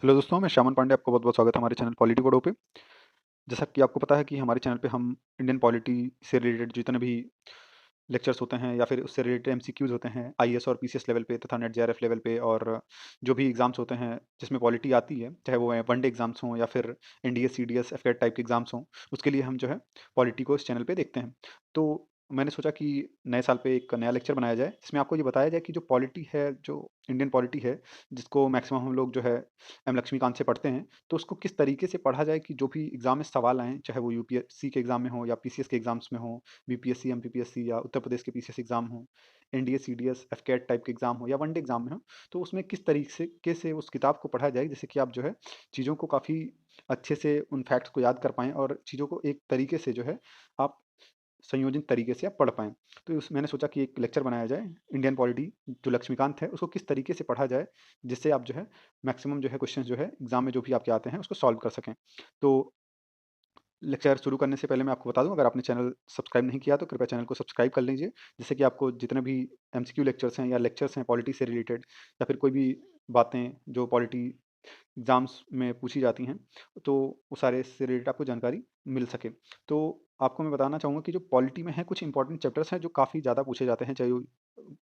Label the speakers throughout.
Speaker 1: Hello दोस्तों, मैं श्यामन पांडे। आपका बहुत-बहुत स्वागत है हमारे चैनल पॉलिटी कोडो पे। जैसा कि आपको पता है कि हमारे चैनल पे हम इंडियन पॉलिटी से रिलेटेड जितने भी लेक्चर्स होते हैं या फिर उससे रिलेटेड एमसीक्यूज़ होते हैं आईएएस और पीसीएस लेवल पे तथा नेट जेआरएफ लेवल पे, और जो भी एग्ज़ाम्स होते हैं जिसमें पॉलिटी आती है, चाहे वो वनडे एग्ज़ाम्स हों या फिर एनडीए, सीडीएस, एफकेट टाइप के एग्ज़ाम्स हों, उसके लिए हम जो है पॉलिटी को इस चैनल पे देखते हैं। तो मैंने सोचा कि नए साल पे एक नया लेक्चर बनाया जाए, जिसमें आपको ये बताया जाए कि जो पॉलिटी है, जो इंडियन पॉलिटी है, जिसको मैक्सिमम हम लोग जो है एम लक्ष्मीकांत से पढ़ते हैं, तो उसको किस तरीके से पढ़ा जाए कि जो भी एग्ज़ाम में सवाल आएँ, चाहे वो यूपीएससी के एग्ज़ाम में हो या पीसीएस के एग्ज़ाम्स में हो, बीपीएससी, एमपीपीएससी या उत्तर प्रदेश के पीसीएस एग्ज़ाम हो, एनडीए, सीडीएस, एफकेट टाइप के एग्ज़ाम हो या वनडे एग्ज़ाम में हो, तो उसमें किस तरीके से उस किताब को पढ़ा जाए, जिससे कि आप जो है चीज़ों को काफ़ी अच्छे से उन फैक्ट्स को याद कर पाएँ और चीज़ों को एक तरीके से जो है आप संयोजित तरीके से आप पढ़ पाएँ। तो उस मैंने सोचा कि एक लेक्चर बनाया जाए, इंडियन पॉलिटी जो लक्ष्मीकांत है, उसको किस तरीके से पढ़ा जाए, जिससे आप जो है मैक्सिमम जो है क्वेश्चंस जो है एग्ज़ाम में जो भी आपके आते हैं, उसको सॉल्व कर सकें। तो लेक्चर शुरू करने से पहले मैं आपको बता दूँ, अगर आपने चैनल सब्सक्राइब नहीं किया तो कृपया चैनल को सब्सक्राइब कर लीजिए, जिससे कि आपको जितने भी एमसीक्यू लेक्चर्स हैं या लेक्चर्स हैं पॉलिटी से रिलेटेड या फिर कोई भी बातें जो पॉलिटी एग्ज़ाम्स में पूछी जाती हैं, तो वो सारे से रिलेटेड आपको जानकारी मिल सके। तो आपको मैं बताना चाहूँगा कि जो पॉलिटी में है, कुछ इंपॉर्टेंट चैप्टर्स हैं जो काफ़ी ज़्यादा पूछे जाते हैं, चाहे वो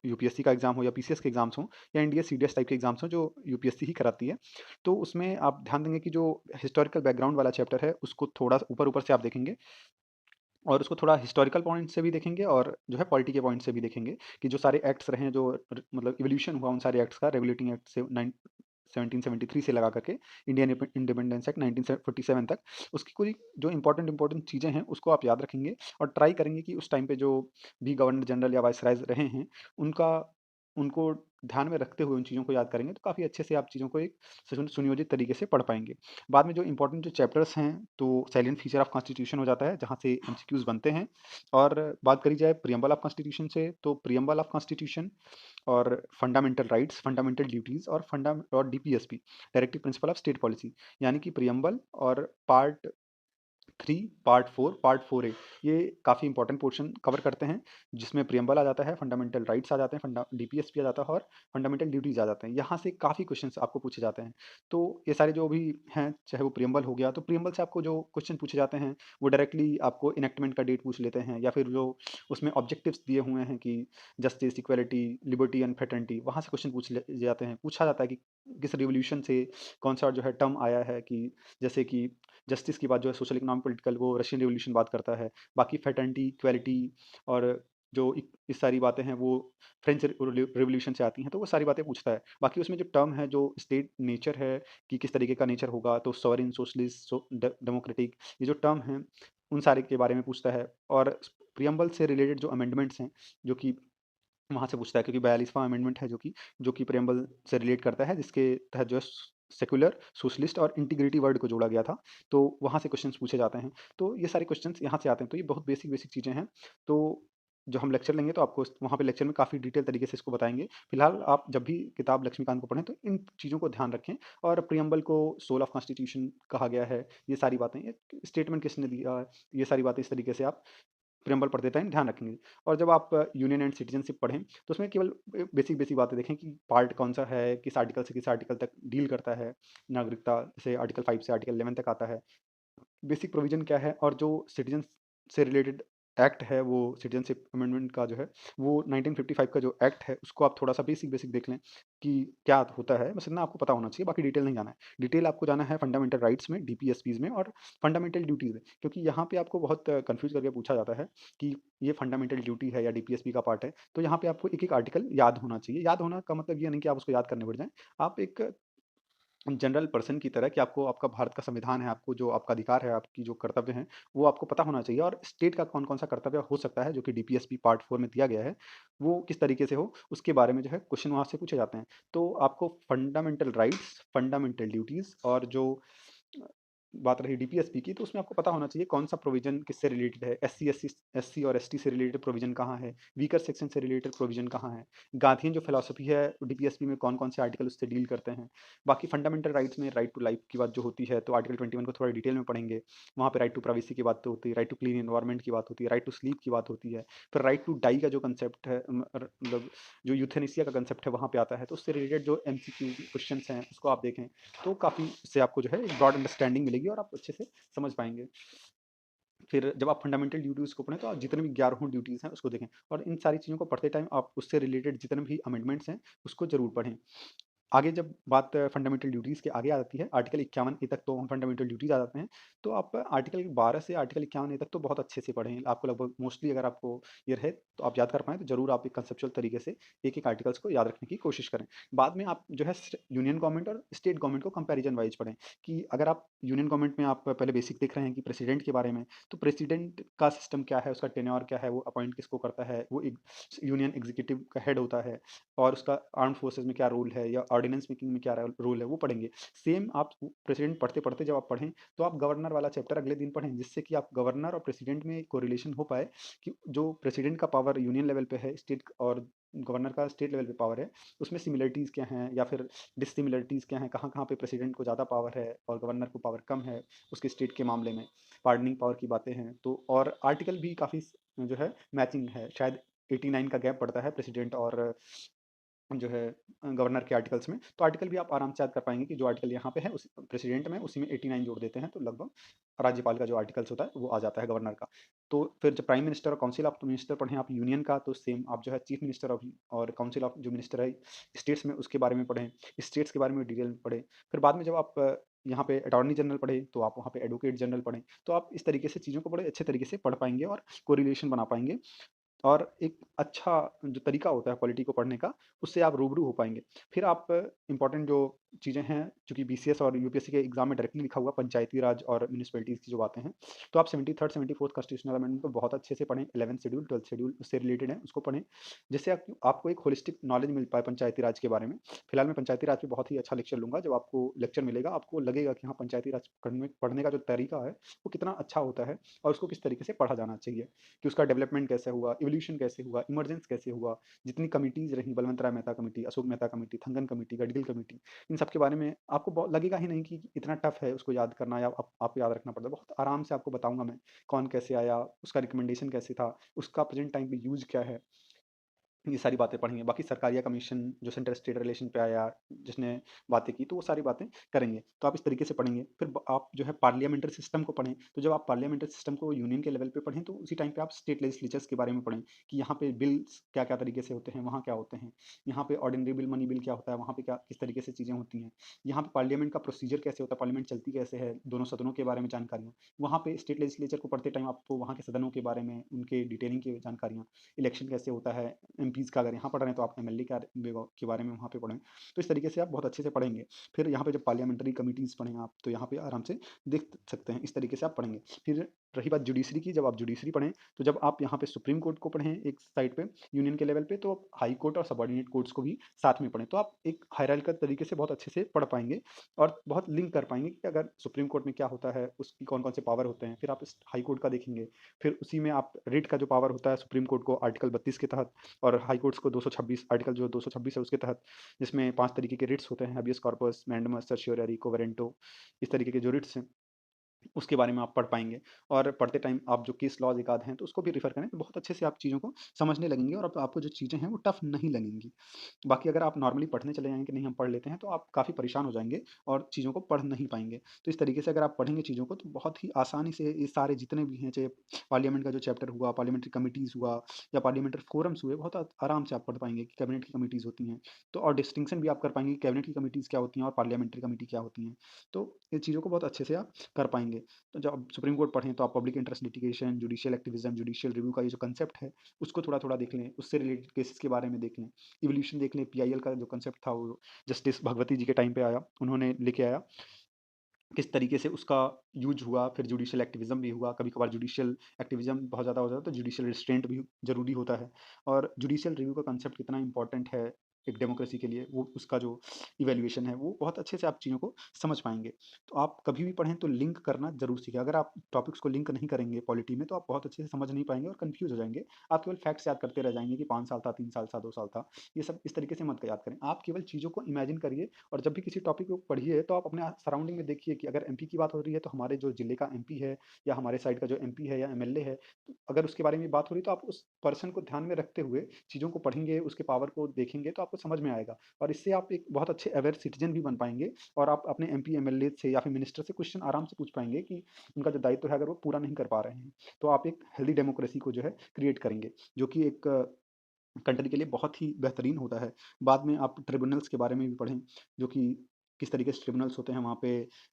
Speaker 1: यूपीएससी का एग्ज़ाम हो या पीसीएस के एग्ज़ाम्स हों या एनडीए, सीडीएस टाइप के एग्ज़ाम्स हों, जो यूपीएससी ही कराती है। तो उसमें आप ध्यान देंगे कि जो हिस्टोरिकल बैकग्राउंड वाला चैप्टर है, उसको थोड़ा ऊपर-ऊपर से आप देखेंगे और उसको थोड़ा हिस्टोरिकल पॉइंट से भी देखेंगे और जो है पॉलिटी के पॉइंट से भी देखेंगे कि जो सारे एक्ट्स रहे हैं, जो मतलब इवोल्यूशन हुआ उन सारे एक्ट्स का, रेगुलेटिंग एक्ट से 1773 से लगा करके इंडियन इंडिपेंडेंस एक्ट 1947 तक, उसकी कोई जो इंपॉर्टेंट इंपॉर्टेंट चीज़ें हैं उसको आप याद रखेंगे और ट्राई करेंगे कि उस टाइम पे जो भी गवर्नर जनरल या वाइसरायज रहे हैं, उनका उनको ध्यान में रखते हुए उन चीज़ों को याद करेंगे, तो काफ़ी अच्छे से आप चीज़ों को एक सुनियोजित तरीके से पढ़ पाएंगे। बाद में जो इंपॉर्टेंट जो चैप्टर्स हैं, तो साइलेंट फीचर ऑफ कॉन्स्टिट्यूशन हो जाता है, जहाँ से एमसीक्यूज बनते हैं। और बात करी जाए प्रियम्बल ऑफ कॉन्स्टिट्यूशन से, तो प्रियम्बल ऑफ कॉन्स्टिट्यूशन और फंडामेंटल राइट्स, फंडामेंटल ड्यूटीज़ और फंडा और DPSP, directive principle of state policy, यानी कि प्रियम्बल और पार्ट 3, पार्ट 4 ए, ये काफ़ी इंपॉर्टेंट पोर्शन कवर करते हैं, जिसमें प्रियम्बल आ जाता है, फंडामेंटल राइट्स आ जाते हैं, डीपीएसपी आ जाता है और फंडामेंटल ड्यूटीज़ आ जाते हैं। यहाँ से काफ़ी क्वेश्चंस आपको पूछे जाते हैं। तो ये सारे जो भी हैं, चाहे वो प्रियम्बल हो गया, तो प्रियम्बल से आपको जो क्वेश्चन पूछे जाते हैं, वो डायरेक्टली आपको इनेक्टमेंट का डेट पूछ लेते हैं, या फिर जो उसमें ऑब्जेक्टिव्स दिए हुए हैं कि justice, equality, liberty and fraternity, वहाँ से क्वेश्चन पूछ ले जाते हैं। पूछा जाता है कि किस रिवॉल्यूशन से कौन सा जो है टर्म आया है, कि जैसे कि जस्टिस की बात जो है सोशल, इकोनॉमिक, पॉलिटिकल, वो रशियन रिवॉल्यूशन बात करता है। बाकी फ्रेटर्निटी, इक्वालिटी और जो इस सारी बातें हैं, वो फ्रेंच रिवॉल्यूशन से आती हैं, तो वो सारी बातें पूछता है। बाकी उसमें जो टर्म है, जो स्टेट नेचर है कि किस तरीके का नेचर होगा, तो सॉवरेन, सोशलिस्ट, डेमोक्रेटिक, ये जो टर्म हैं, उन सारे के बारे में पूछता है। और प्रियम्बल से रिलेटेड जो अमेंडमेंट्स हैं, जो कि वहाँ से पूछता है, क्योंकि 42वां अमेंडमेंट है जो कि प्रियम्बल से रिलेट करता है, जिसके तहत जो है सेक्युलर, सोशलिस्ट और इंटीग्रिटी वर्ड को जोड़ा गया था। तो वहाँ से क्वेश्चंस पूछे जाते हैं। तो ये सारे क्वेश्चंस यहाँ से आते हैं। तो ये बहुत बेसिक बेसिक चीज़ें हैं। तो जो हम लेक्चर लेंगे, तो आपको वहाँ पे लेक्चर में काफ़ी डिटेल तरीके से इसको बताएंगे। फिलहाल आप जब भी किताब लक्ष्मीकांत को पढ़ें, तो इन चीज़ों को ध्यान रखें। और प्रियम्बल को सोल ऑफ कॉन्स्टिट्यूशन कहा गया है, ये सारी बातें, स्टेटमेंट किसने दिया, ये सारी बातें इस तरीके से आप प्रियम्बल पढ़ते टाइम ध्यान रखेंगे। और जब आप यूनियन एंड सिटीजनशिप पढ़ें, तो उसमें केवल बेसिक बेसिक बातें देखें कि पार्ट कौन सा है, किस आर्टिकल से किस आर्टिकल तक डील करता है नागरिकता, जैसे आर्टिकल 5 से आर्टिकल 11 तक आता है, बेसिक प्रोविजन क्या है। और जो सिटीजन से रिलेटेड एक्ट है, वो सिटीजनशिप अमेंडमेंट का जो है, वो 1955 का जो एक्ट है, उसको आप थोड़ा सा बेसिक बेसिक देख लें कि क्या होता है। बस इतना आपको पता होना चाहिए, बाकी डिटेल नहीं जाना है। डिटेल आपको जाना है फंडामेंटल राइट्स में, डीपीएसपीज में और फंडामेंटल ड्यूटीज में, क्योंकि यहाँ पे आपको बहुत कंफ्यूज करके पूछा जाता है कि ये फंडामेंटल ड्यूटी है या डीपीएसपी का पार्ट है। तो यहाँ पे आपको एक एक आर्टिकल याद होना चाहिए। याद होना का मतलब ये नहीं कि आप उसको याद करने बैठ जाएं। आप एक जनरल पर्सन की तरह, कि आपको आपका भारत का संविधान है, आपको जो आपका अधिकार है, आपकी जो कर्तव्य हैं, वो आपको पता होना चाहिए। और स्टेट का कौन-कौन सा कर्तव्य हो सकता है, जो कि डीपीएसपी पार्ट 4 में दिया गया है, वो किस तरीके से हो, उसके बारे में जो है क्वेश्चन वहाँ से पूछे जाते हैं। तो आपको फंडामेंटल राइट्स, फंडामेंटल ड्यूटीज़ और जो बात रही डीपीएसपी की, तो उसमें आपको पता होना चाहिए कौन सा प्रोविजन किससे रिलेटेड है, एससी और एसटी से रिलेटेड प्रोविजन कहाँ है, वीकर सेक्शन से रिलेटेड प्रोविजन कहाँ है, गांधीयन जो फिलॉसफी है डीपीएसपी में कौन कौन से आर्टिकल उससे डील करते हैं। बाकी फंडामेंटल राइट्स में राइट टू लाइफ की बात जो होती है, तो आर्टिकल 21 को थोड़ा डिटेल में पढ़ेंगे। वहाँ पे राइट टू प्राइवेसी की बात तो होती है, राइट टू क्लीन एनवायरनमेंट की बात होती है, राइट टू स्लीप की बात होती है। फिर राइट टू डाई का जो कंसेप्ट है, मतलब जो यूथेनेसिया का कंसेप्ट है वहाँ पे आता है, तो उससे रिलेटेड जो एमसीक्यू क्वेश्चन हैं उसको आप देखें, तो काफ़ी इससे आपको जो है एक ब्रॉड अंडरस्टैंडिंग मिलेगी और आप अच्छे से समझ पाएंगे। फिर जब आप फंडामेंटल ड्यूटीज़ को पढ़ें, तो आप जितने भी 11 ड्यूटीज़ हैं उसको देखें, और इन सारी चीज़ों को पढ़ते टाइम आप उससे रिलेटेड जितने भी अमेंडमेंट्स हैं उसको ज़रूर पढ़ें। आगे जब बात फंडामेंटल ड्यूटीज़ के आगे आती है, आर्टिकल 51 ए तक तो हम फंडामेंटल ड्यूटीज़ आ जाते हैं, तो आप आर्टिकल 12 से आर्टिकल 51 ए तक तो बहुत अच्छे से पढ़ें। आपको लगभग मोस्टली अगर आपको ये रहे तो आप याद कर पाएँ, तो ज़रूर आप एक कंसेप्चुअल तरीके से एक-एक आर्टिकल्स को याद रखने की कोशिश करें। बाद में आप जो है यूनियन गवर्नमेंट और स्टेट गवर्नमेंट को कंपैरिजन वाइज़ पढ़ें, कि अगर आप यूनियन गवर्नमेंट में आप पहले बेसिक देख रहे हैं कि प्रेसिडेंट के बारे में, तो प्रेसिडेंट का सिस्टम क्या है, उसका टेन्योर क्या है, वो अपॉइंट किसको करता है, वो एक यूनियन एग्जीक्यूटिव का हेड होता है, और उसका आर्म फोर्सेस में क्या रोल है या ऑर्डिनेंस मेकिंग में क्या रोल है वो पढ़ेंगे। सेम आप प्रेसिडेंट पढ़ते पढ़ते जब आप पढ़ें, तो आप गवर्नर वाला चैप्टर अगले दिन पढ़ें, जिससे कि आप गवर्नर और प्रेसिडेंट में कोरिलेशन हो पाए, कि जो प्रेसिडेंट का पावर यूनियन लेवल पे है, स्टेट और गवर्नर का स्टेट लेवल पे पावर है, उसमें सिमिलरिटीज़ क्या हैं या फिर डिसिमिलरिटीज़ क्या हैं, कहाँ कहाँ पे प्रेसिडेंट को ज़्यादा पावर है और गवर्नर को पावर कम है उसके स्टेट के मामले में, पार्डनिंग पावर की बातें हैं। तो और आर्टिकल भी काफ़ी जो है मैचिंग है, शायद 89 का गैप पड़ता है प्रेसिडेंट और जो है गवर्नर के आर्टिकल्स में, तो आर्टिकल भी आप आराम से याद कर पाएंगे कि जो आर्टिकल यहाँ पे है उस प्रेसिडेंट में उसी में 89 जोड़ देते हैं, तो लगभग राज्यपाल का जो आर्टिकल्स होता है वो आ जाता है गवर्नर का। तो फिर जब प्राइम मिनिस्टर और काउंसिल ऑफ मिनिस्टर पढ़ें आप यूनियन का, तो सेम आप जो है चीफ मिनिस्टर ऑफ और काउंसिल ऑफ जो मिनिस्टर है स्टेट्स में उसके बारे में पढ़ें, स्टेट्स के बारे में डिटेल में पढ़ें। फिर बाद में जब आप यहाँ पे अटॉर्नी जनरल पढ़े, तो आप वहाँ पे एडवोकेट जनरल पढ़ें, तो आप इस तरीके से चीज़ों को बड़े अच्छे तरीके से पढ़ पाएंगे और कोरिलेशन बना पाएंगे, और एक अच्छा जो तरीका होता है पॉलिटी को पढ़ने का, उससे आप रूबरू हो पाएँगे। फिर आप इम्पोर्टेंट जो चीज़ें हैं, चूँकि बीसीएस और यूपीएससी के एग्ज़ाम में डायरेक्टली लिखा हुआ पंचायती राज और म्युनिसिपैलिटीज़ की जो बातें हैं, तो आप 73rd 74th कॉन्स्टिट्यूशनल अमेंडमेंट को बहुत अच्छे से पढ़ें, 11th शेड्यूल, 12th शेड्यूल उससे रिलेटेड है, उसको पढ़ें, जिससे आपको एक होलिस्टिक नॉलेज मिल पाए पंचायती राज के बारे में। फिलहाल मैं पंचायती राज पे बहुत ही अच्छा लेक्चर लूँगा, जब आपको लेक्चर मिलेगा, आपको लगेगा कि हाँ, पंचायती राज पढ़ने पढ़ने का जो तरीका है, वो कितना अच्छा होता है और उसको किस तरीके से पढ़ा जाना चाहिए। कि उसका डेवलपमेंट कैसे हुआ, इवोल्यूशन कैसे हुआ, इमर्जेंस कैसे हुआ, जितनी कमिटीज़ रहीं, Balwant Rai Mehta committee, Ashok Mehta committee, Thungon committee, Gadgil committee, इन सब के बारे में आपको लगेगा ही नहीं कि इतना टफ है उसको याद करना या आपको याद रखना पड़ता है। बहुत आराम से आपको बताऊंगा मैं, कौन कैसे आया, उसका रिकमेंडेशन कैसे था, उसका प्रेजेंट टाइम पे यूज क्या है, ये सारी बातें पढ़ेंगे। बाकी सरकारिया कमीशन जो सेंटर स्टेट रिलेशन पे आया, जिसने बातें की, तो वो सारी बातें करेंगे। तो आप इस तरीके से पढ़ेंगे। फिर आप जो है पार्लियामेंट्री सिस्टम को पढ़ें, तो जब आप पार्लियामेंट्री सिस्टम को यूनियन के लेवल पे पढ़ें, तो उसी टाइम पे आप स्टेट लेजिस्लेचर्स के बारे में पढ़ें, कि यहाँ पे बिल्स क्या क्या तरीके से होते हैं, वहाँ क्या होते हैं, यहाँ पे ऑर्डिनरी बिल, मनी बिल क्या होता है, वहाँ पे क्या किस तरीके से चीज़ें होती हैं, यहाँ पे पार्लियामेंट का प्रोसीजर कैसे होता है, पार्लियामेंट चलती कैसे है, दोनों सदनों के बारे में जानकारियाँ। वहाँ पे स्टेट लेजिस्लेचर को पढ़ते टाइम आपको वहाँ के सदनों के बारे में, उनके डिटेलिंग की जानकारियाँ, इलेक्शन कैसे होता है, एमपीज़ का अगर यहाँ पढ़ रहे हैं तो आप एमएलए के बारे में वहाँ पे पढ़ें। तो इस तरीके से आप बहुत अच्छे से पढ़ेंगे। फिर यहाँ पे जब पार्लियामेंट्री कमिटीज़ पढ़ें आप, तो यहाँ पे आराम से देख सकते हैं, इस तरीके से आप पढ़ेंगे। फिर रही बात जुडिशरी की, जब आप जुडिशरी पढ़ें, तो जब आप यहाँ पे सुप्रीम कोर्ट को पढ़ें एक साइड पे यूनियन के लेवल पे, तो आप हाई कोर्ट और सबॉर्डिनेट कोर्ट्स को भी साथ में पढ़ें, तो आप एक हायरार्किकल तरीके से बहुत अच्छे से पढ़ पाएंगे और बहुत लिंक कर पाएंगे कि अगर सुप्रीम कोर्ट में क्या होता है, उसकी कौन कौन से पावर होते हैं। फिर आप इस हाई कोर्ट का देखेंगे, फिर उसी में आप रिट का जो पावर होता है सुप्रीम कोर्ट को आर्टिकल 32 के तहत, और हाई कोर्ट्स को 226 आर्टिकल जो 226 है उसके तहत, जिसमें 5 तरीके के रिट्स होते हैं, हबियस कॉर्पस, मैंडमस, सर्शियोररी, कोवेरेंटो, इस तरीके के जो रिट्स हैं उसके बारे में आप पढ़ पाएँगे। और पढ़ते टाइम आप जो केस लॉज़ एक आध हैं, तो उसको भी रेफ़र करें, तो बहुत अच्छे से आप चीज़ों को समझने लगेंगे और अब आपको जो चीज़ें हैं वो टफ़ नहीं लगेंगी। बाकी अगर आप नॉर्मली पढ़ने चले जाएँगे कि नहीं हम पढ़ लेते हैं, तो आप काफ़ी परेशान हो जाएँगे और चीज़ों को पढ़ नहीं पाएँगे। तो इस तरीके से अगर आप पढ़ेंगे चीज़ों को, तो बहुत ही आसानी से ये सारे जितने भी हैं, चाहे पार्लियामेंट का जो चैप्टर हुआ, पार्लियामेंट्री कमिटीज़ हुआ या पार्लियामेंट्री फोरम्स हुए, बहुत आराम से आप पढ़ पाएँगे कि कैबिनेट की कमिटीज़ होती हैं। तो और डिस्टिंक्शन भी आप कर पाएँगे कि कैबिनेट की कमिटीज़ क्या होती हैं और पार्लियामेंट्री कमिटी क्या होती हैं। तो ये चीज़ों को बहुत अच्छे से आप कर पाएँगे। तो जब आप सुप्रीम कोर्ट पढ़ें, तो आप public interest litigation, judicial activism, judicial review का ये जो कंसेप्ट है, उसको थोड़ा-थोड़ा देख लें, उससे रिलेटेड केसेस के बारे में देख लें। इवोल्यूशन देख लें, पीआईएल का जो कंसेप्ट था वो जस्टिस भगवती जी के टाइम पे आया, उन्होंने लेके आया, किस तरीके से उसका यूज़ हुआ, फिर जुडिशियल एक्टिविज़्म भी हुआ, कभी-कभार जुडिशियल एक्टिविज़्म बहुत ज़्यादा हो जाता है, तो जुडिशियल रिस्ट्रेंट भी ज़रूरी होता है, और जुडिशियल रिव्यू का कंसेप्ट कितना इम्पोर्टेंट है, एक डेमोक्रेसी के लिए, वो उसका जो इवैल्यूएशन है, वो बहुत अच्छे से आप चीज़ों को समझ पाएँगे। तो आप कभी भी पढ़ें तो लिंक करना ज़रूर सीखें। अगर आप टॉपिक्स को लिंक नहीं करेंगे पॉलिटी में, तो आप बहुत अच्छे से समझ नहीं पाएँगे और कन्फ्यूज़ हो जाएँगे। आप केवल फैक्ट्स याद करते रह जाएँगे कि 5 साल था, 3 साल था, 2 साल था। ये सब इस तरीके से मत याद करें। आप केवल चीज़ों को इमेजिन करिए और जब भी किसी टॉपिक को पढ़िए, तो आप अपने सराउंडिंग में देखिए कि अगर एमपी की बात हो रही है, तो हमारे जो ज़िले का एमपी है या हमारे साइड का जो एमपी है या एमएलए है, अगर उसके बारे में बात हो रही है, तो आप उस पर्सन को ध्यान में रखते हुए चीज़ों को पढ़ेंगे, उसके पावर को देखेंगे, तो आपको समझ में आएगा और इससे आप एक बहुत अच्छे अवेयर सिटीज़न भी बन पाएँगे और आप अपने एमपी, एमएलए से या फिर मिनिस्टर से क्वेश्चन आराम से पूछ पाएँगे कि उनका जो दायित्व है, अगर वो पूरा नहीं कर पा रहे हैं, तो आप एक हेल्दी डेमोक्रेसी को जो है क्रिएट करेंगे, जो कि एक कंट्री के लिए बहुत ही बेहतरीन होता है। बाद में आप ट्रिब्यूनल्स के बारे में भी पढ़ें, जो कि किस तरीके से ट्रिब्यूनल्स होते हैं वहाँ पे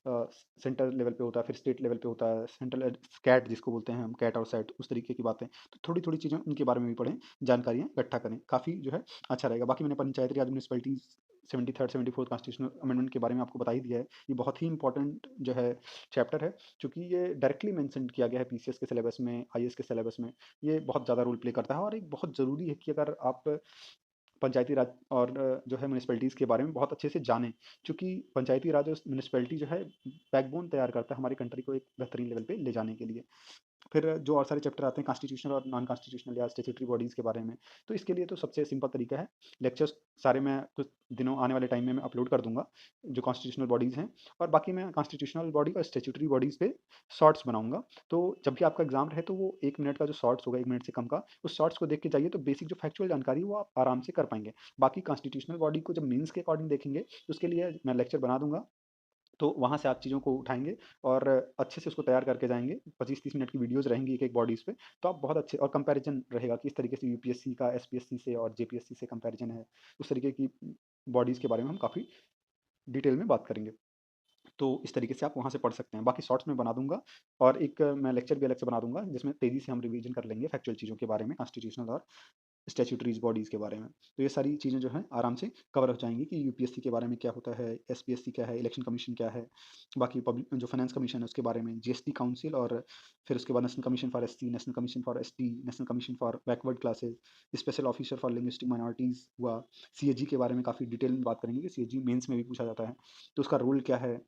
Speaker 1: सेंट्रल लेवल पे होता है, फिर स्टेट लेवल पे होता है, सेंट्रल कैट जिसको बोलते हैं हम, कैट और सैट, उस तरीके की बातें। तो थोड़ी-थोड़ी चीज़ें उनके बारे में भी पढ़ें, जानकारियाँ इकट्ठा करें, काफ़ी जो है अच्छा रहेगा। बाकी मैंने पंचायती राज म्युनिसिपैलिटीज़ 73rd, 74th कॉन्स्टिट्यूशनल अमेंडमेंट के बारे में आपको बता ही दिया है। ये बहुत ही इम्पोर्टेंट जो है चैप्टर है, चूँकि ये डायरेक्टली मेंशन किया गया है पीसीएस के सिलेबस में, आईएएस के सिलेबस में। ये बहुत ज़्यादा रोल प्ले करता है और एक बहुत ज़रूरी है कि अगर आप पंचायती राज और जो है म्युनिसिपैलिटीज़ के बारे में बहुत अच्छे से जानें, क्योंकि पंचायती राज और म्युनिसिपैलिटी जो है बैकबोन तैयार करता है हमारी कंट्री को एक बेहतरीन लेवल पे ले जाने के लिए। फिर जो और सारे चैप्टर आते हैं कॉन्स्टिट्यूशनल और नॉन कॉन्स्टिट्यूशनल या स्टैट्यूटरी बॉडीज़ के बारे में, तो इसके लिए तो सबसे सिंपल तरीका है, लेक्चर्स सारे मैं कुछ दिनों आने वाले टाइम में मैं अपलोड कर दूँगा, जो कॉन्स्टिट्यूशनल बॉडीज़ हैं और बाकी मैं कॉन्स्टिट्यूशनल बॉडी और स्टैट्यूटरी बॉडीज़ पे शॉर्ट्स बनाऊँगा। तो जब भी आपका एग्ज़ाम रहे तो वो 1 मिनट का जो शॉर्ट्स होगा, 1 मिनट से कम का, उस शॉर्ट्स को देख के जाइए तो बेसिक जो फैक्चुअल जानकारी है वो आप आराम से कर पाएँगे। बाकी कॉन्स्टिट्यूशनल बॉडी को जब मेंस के अकॉर्डिंग देखेंगे, तो उसके लिए मैं लेक्चर बना दूँगा, तो वहाँ से आप चीज़ों को उठाएँगे और अच्छे से उसको तैयार करके जाएँगे। 25-30 मिनट की वीडियोज़ रहेंगी एक-एक बॉडीज़ पे, तो आप बहुत अच्छे और कंपैरिज़न रहेगा कि इस तरीके से यूपीएससी का एसपीएससी से और जेपीएससी से कंपैरिज़न है। उस तरीके की बॉडीज़ के बारे में हम काफ़ी डिटेल में बात करेंगे। तो इस तरीके से आप वहाँ से पढ़ सकते हैं। बाकी शॉर्ट्स मैं बना दूँगा और एक मैं लेक्चर भी अलग से बना दूँगा, जिसमें तेज़ी से हम रिवीजन कर लेंगे फैक्चुअल चीज़ों के बारे में, कॉन्स्टिट्यूशनल और स्टैट्यूटरीज़ बॉडीज़ के बारे में। तो ये सारी चीज़ें जो हैं आराम से कवर हो जाएँगी कि यूपीएससी के बारे में क्या होता है, एसपीएससी क्या है, इलेक्शन कमीशन क्या है, बाकी पब्लिक जो फाइनेंस कमीशन है उसके बारे में, जीएसटी काउंसिल और फिर उसके बाद national commission for SC, national commission for ST, national commission for backward classes, special officer for linguistic minorities हुआ, सीएजी के बारे में काफ़ी डिटेल में बात करेंगे कि सीएजी मेंस में भी पूछा जाता है, तो उसका रोल क्या है,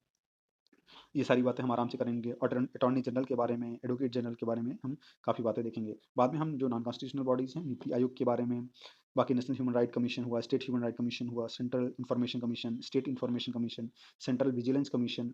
Speaker 1: ये सारी बातें हम आराम से करेंगे। अटॉर्नी जनरल के बारे में, एडवोकेट जनरल के बारे में हम काफ़ी बातें देखेंगे। बाद में हम जो नॉन कॉन्स्टिट्यूशनल बॉडीज़ हैं, नीति आयोग के बारे में, बाकी नेशनल ह्यूमन राइट कमीशन हुआ, स्टेट ह्यूमन राइट कमीशन हुआ, central information commission, state information commission, central vigilance commission,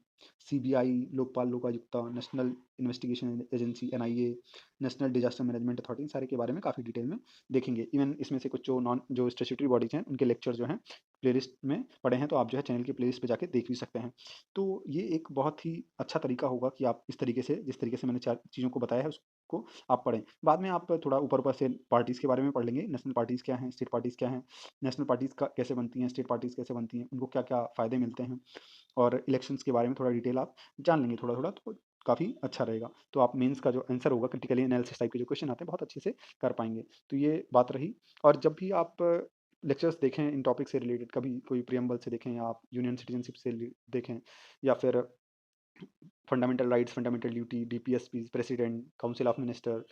Speaker 1: CBI, Lokpal Lok Ayukta, national investigation agency NIA, national disaster management authority, इन सारे के बारे में काफ़ी डिटेल में देखेंगे। इवन इसमें से कुछ जो स्टैट्यूटरी बॉडीज़ हैं, उनके लेक्चर जो हैं प्लेलिस्ट में पड़े हैं, तो आप जो है चैनल की प्लेलिस्ट पे जाके देख भी सकते हैं। तो ये एक बहुत ही अच्छा तरीका होगा कि आप इस तरीके से, जिस तरीके से मैंने 4 चीज़ों को बताया है उसको आप पढ़ें। बाद में आप थोड़ा ऊपर-ऊपर से पार्टीज़ के बारे में पढ़ लेंगे, नेशनल पार्टीज़ क्या हैं, स्टेट पार्टीज़ क्या हैं, नेशनल पार्टीज़ का कैसे बनती हैं, स्टेट पार्टीज़ कैसे बनती हैं, उनको क्या-क्या फ़ायदे मिलते हैं और इलेक्शंस के बारे में थोड़ा डिटेल आप जान लेंगे थोड़ा-थोड़ा, तो काफ़ी अच्छा रहेगा। तो आप मेंस का जो आंसर होगा क्रिटिकली एनालिसिस टाइप के जो क्वेश्चन आते हैं बहुत अच्छे से कर पाएँगे। तो ये बात रही। और जब भी आप लेक्चर्स देखें इन टॉपिक से रिलेटेड, कभी कोई प्रिएम्बल से देखें या आप यूनियन सिटीज़नशिप से देखें या फिर fundamental rights, fundamental duty, DPSP, president, council of minister,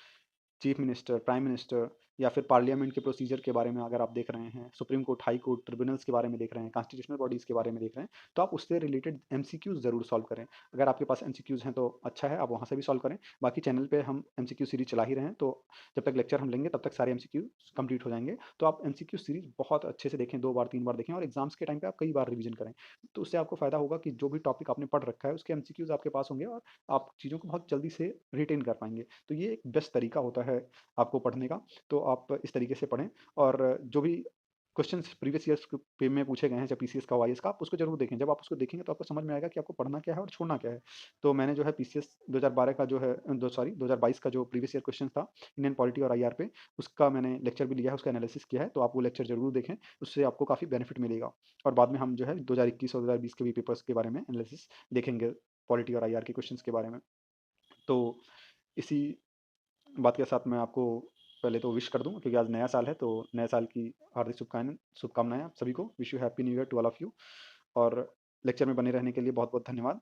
Speaker 1: chief minister, prime minister या फिर पार्लियामेंट के प्रोसीजर के बारे में अगर आप देख रहे हैं, supreme court, high court, tribunals के बारे में देख रहे हैं, कॉन्स्टिट्यूशनल बॉडीज़ के बारे में देख रहे हैं, तो आप उससे रिलेटेड एमसीक्यूज़ ज़रूर सॉल्व करें। अगर आपके पास एमसीक्यूज़ हैं तो अच्छा है, आप वहाँ से भी सॉल्व करें। बाकी चैनल पे हम एमसीक्यू सीरीज़ चला ही रहे हैं, तो जब तक लेक्चर हम लेंगे तब तक सारे एमसीक्यू कंप्लीट हो जाएँगे। तो आप एमसीक्यू सीरीज़ बहुत अच्छे से देखें, 2 बार, 3 बार देखें और एग्ज़ाम्स के टाइम पे आप कई बार रिवीजन करें। तो उससे आपको फ़ायदा होगा कि जो भी टॉपिक आपने पढ़ रखा है, उसके एमसीक्यूज़ आपके पास होंगे और आप चीज़ों को बहुत जल्दी से रिटेन कर पाएँगे। तो ये एक बेस्ट तरीका होता है आपको पढ़ने का, तो आप इस तरीके से पढ़ें और जो भी क्वेश्चंस प्रीवियस ईयर्स पे में पूछे गए हैं, चाहे पीसीएस का हो, आईएएस का, आप उसको ज़रूर देखें। जब आप उसको देखेंगे तो आपको समझ में आएगा कि आपको पढ़ना क्या है और छोड़ना क्या है। तो मैंने जो है पीसीएस 2012 का जो है 2022 का जो प्रीवियस ईयर क्वेश्चन था, इंडियन पॉलिटी और आईआर पे, उसका मैंने लेक्चर भी लिया है, उसका एनालिसिस किया है, तो आप वो लेक्चर ज़रूर देखें, उससे आपको काफ़ी बेनिफिट मिलेगा। और बाद में हम जो है 2021 और 2020 के भी पेपर्स के बारे में एनालिसिस देखेंगे, पॉलिटी और आईआर के क्वेश्चंस के बारे में। तो इसी बात के साथ मैं आपको पहले तो विश कर दूँ क्योंकि आज नया साल है, तो नए साल की हार्दिक शुभकामनाएँ आप सभी को। Wish you happy new year to all of you. और लेक्चर में बने रहने के लिए बहुत-बहुत धन्यवाद।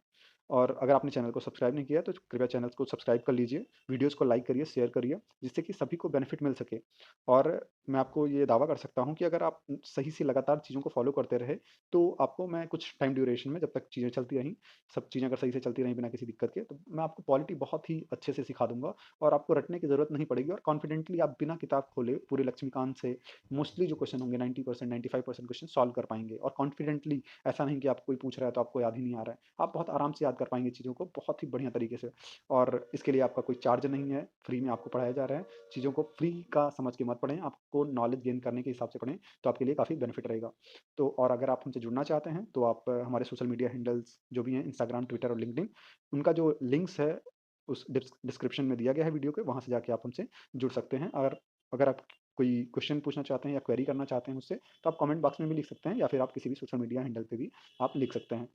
Speaker 1: और अगर आपने चैनल को सब्सक्राइब नहीं किया है, तो कृपया चैनल को सब्सक्राइब कर लीजिए, वीडियोज़ को लाइक करिए, शेयर करिए, जिससे कि सभी को बेनिफिट मिल सके। और मैं आपको ये दावा कर सकता हूँ कि अगर आप सही से लगातार चीज़ों को फ़ॉलो करते रहे, तो आपको मैं कुछ टाइम ड्यूरेशन में, जब तक चीज़ें चलती रहीं, सब चीज़ें अगर सही से चलती रहीं बिना किसी दिक्कत के, तो मैं आपको पॉलिटी बहुत ही अच्छे से सिखा दूँगा और आपको रटने की ज़रूरत नहीं पड़ेगी और कॉन्फिडेंटली आप बिना किताब खोले पूरे लक्ष्मीकांत से मोस्टली जो क्वेश्चन होंगे 90%, 95% क्वेश्चन सॉल्व कर पाएँगे। और कॉन्फिडेंटली, ऐसा नहीं कि आप कोई पूछ रहा है तो आपको याद ही नहीं आ रहा है। आप बहुत आराम से याद कर पाएँगे चीज़ों को बहुत ही बढ़िया तरीके से। और इसके लिए आपका कोई चार्ज नहीं है, फ्री में आपको पढ़ाया जा रहा है। चीज़ों को फ्री का समझ के मत पढ़ें, आपको नॉलेज गेन करने के हिसाब से पढ़ें, तो आपके लिए काफ़ी बेनिफिट रहेगा। तो और अगर आप हमसे जुड़ना चाहते हैं, तो आप हमारे सोशल मीडिया हैंडल्स जो भी हैं इंस्टाग्राम, ट्विटर और लिंक्डइन, उनका जो लिंक्स है उस डिस्क्रिप्शन में दिया गया है वीडियो के, वहाँ से जाके आप हमसे जुड़ सकते हैं। और अगर आप कोई क्वेश्चन पूछना चाहते हैं या क्वेरी करना चाहते हैं मुझसे, तो आप कमेंट बॉक्स में भी लिख सकते हैं या फिर आप किसी भी सोशल मीडिया हैंडल पे भी आप लिख सकते हैं।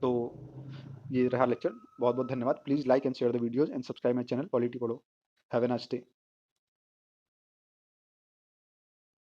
Speaker 1: तो ये रहा लेक्चर। बहुत बहुत धन्यवाद। Please like and share the videos and subscribe my channel polity पढ़ो। Have a nice day.